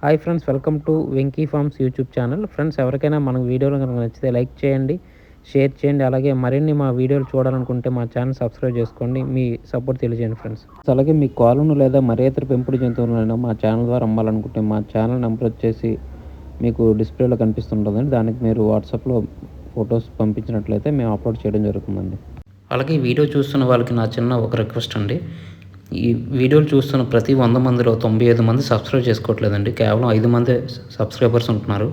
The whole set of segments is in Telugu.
Hi friends, welcome to Venky forms YouTube channel. Friends, ఎవరికైనా మన వీడియోలు కనుక నచ్చితే లైక్ చేయండి, షేర్ చేయండి. అలాగే మరిన్ని మా వీడియోలు చూడాలనుకుంటే మా ఛానల్ సబ్స్క్రైబ్ చేసుకోండి. మీ సపోర్ట్ తెలియజేయండి ఫ్రెండ్స్. అలాగే మీ కోళ్ళను లేదా మరి ఇతర పెంపుడు జంతువులైనా మా ఛానల్ ద్వారా అమ్మాలనుకుంటే మా ఛానల్ నెంబర్ వచ్చేసి మీకు డిస్ప్లేలో కనిపిస్తుంటుందండి. దానికి మీరు వాట్సాప్లో ఫొటోస్ పంపించినట్లయితే మేము అప్లోడ్ చేయడం జరుగుతుందండి. అలాగే ఈ వీడియో చూస్తున్న వాళ్ళకి నా చిన్న ఒక రిక్వెస్ట్ అండి. ఈ వీడియోలు చూస్తున్న ప్రతి 100 మందిలో 95 మంది సబ్స్క్రైబ్ చేసుకోవట్లేదండి. కేవలం 5 మందే సబ్స్క్రైబర్స్ ఉంటున్నారు.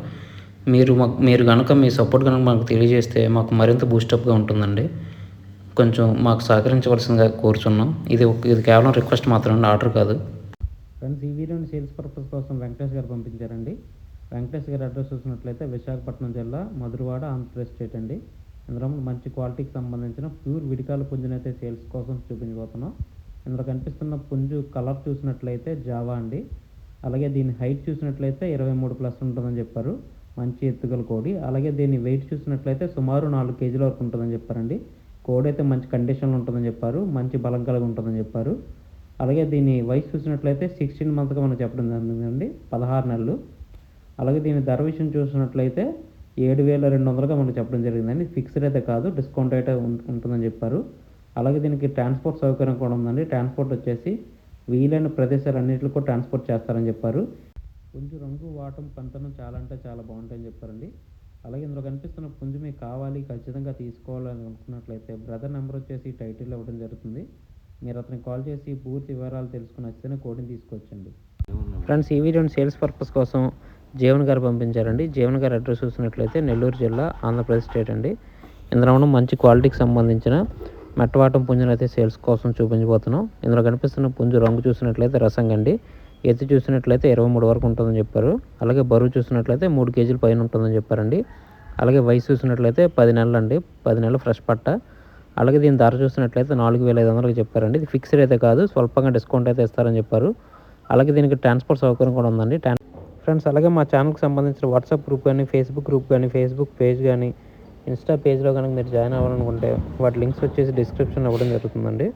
మీరు కనుక మీ సపోర్ట్ కనుక మాకు తెలియజేస్తే మాకు మరింత బూస్టప్గా ఉంటుందండి. కొంచెం మాకు సహకరించవలసిందిగా కోరుచున్నాం. ఇది కేవలం రిక్వెస్ట్ మాత్రమే, ఆర్డర్ కాదు. ఫ్రెండ్స్, ఈ వీడియోని సేల్స్ పర్పస్ కోసం వెంకటేష్ గారు పంపించారండి. వెంకటేష్ గారి అడ్రస్ చూసినట్లయితే విశాఖపట్నం జిల్లా, మధురవాడ, ఆంధ్రప్రదేశ్ స్టేట్ అండి. ఇందులో మంచి క్వాలిటీకి సంబంధించిన ప్యూర్ విడికాల పుంజునైతే సేల్స్ కోసం చూపించబోతున్నాం. ఇందులో కనిపిస్తున్న పుంజు కలర్ చూసినట్లయితే జావా అండి. అలాగే దీని హైట్ చూసినట్లయితే 23+ ఉంటుందని చెప్పారు. మంచి ఎత్తుగల కోడి. అలాగే దీని వెయిట్ చూసినట్లయితే సుమారు 4 కేజీల వరకు ఉంటుందని చెప్పారండి. కోడి అయితే మంచి కండిషన్లో ఉంటుందని చెప్పారు. మంచి బలం కలిగి ఉంటుందని చెప్పారు. అలాగే దీని వయసు చూసినట్లయితే 16 మంత్గా మనకు చెప్పడం జరిగిందండి, 16 నెలలు. అలాగే దీని ధర విషయం చూసినట్లయితే 7,200గా మనకు చెప్పడం జరిగిందండి. ఫిక్స్డ్ అయితే కాదు, డిస్కౌంట్ అయితే ఉంటుందని చెప్పారు. అలాగే దీనికి ట్రాన్స్పోర్ట్ సౌకర్యం కూడా ఉందండి. ట్రాన్స్పోర్ట్ వచ్చేసి వీలైన ప్రదేశాలన్నింటిలో కూడా ట్రాన్స్పోర్ట్ చేస్తారని చెప్పారు. పుంజు రంగు, వాటం, పంతనం చాలా అంటే చాలా బాగుంటాయని చెప్పారండి. అలాగే ఇందులో కనిపిస్తున్న పుంజు మీకు కావాలి, ఖచ్చితంగా తీసుకోవాలని అనుకున్నట్లయితే బ్రదర్ నెంబర్ వచ్చేసి టైటిల్ ఇవ్వడం జరుగుతుంది. మీరు అతనికి కాల్ చేసి పూర్తి వివరాలు తెలుసుకుని వచ్చితేనే కోడిని తీసుకొచ్చండి. ఫ్రెండ్స్, ఈ వీడియోని సేల్స్ పర్పస్ కోసం జీవన్ గారు పంపించారండి. జీవన్ గారు అడ్రస్ చూసినట్లయితే నెల్లూరు జిల్లా, ఆంధ్రప్రదేశ్ స్టేట్ అండి. ఇందులో మంచి క్వాలిటీకి సంబంధించిన మెట్టవాటం పుంజును అయితే సేల్స్ కోసం చూపించబోతున్నాం. ఇందులో కనిపిస్తున్న పుంజు రంగు చూసినట్లయితే రసంగండి. ఎత్తు చూసినట్లయితే 23 వరకు ఉంటుందని చెప్పారు. అలాగే బరువు చూసినట్లయితే 3 కేజీల పైన ఉంటుందని చెప్పారండి. అలాగే వయసు చూసినట్లయితే 10 నెలలు అండి, 10 నెలలు ఫ్రెష్ పట్ట. అలాగే దీని ధర చూసినట్లయితే 4,500కి చెప్పారండి. ఇది ఫిక్స్డ్ అయితే కాదు, స్వల్పంగా డిస్కౌంట్ అయితే ఇస్తారని చెప్పారు. అలాగే దీనికి ట్రాన్స్పోర్ట్ సౌకర్యం కూడా ఉందండి. ఫ్రెండ్స్, అలాగే మా ఛానల్కి సంబంధించిన వాట్సాప్ గ్రూప్ కానీ, ఫేస్బుక్ గ్రూప్ కానీ, ఫేస్బుక్ పేజ్ కానీ, ఇన్స్టా పేజ్లో కనుక మీరు జాయిన్ అవ్వాలనుకుంటే వాటి లింక్స్ వచ్చేసి డిస్క్రిప్షన్లో ఇవ్వడం జరుగుతుందండి.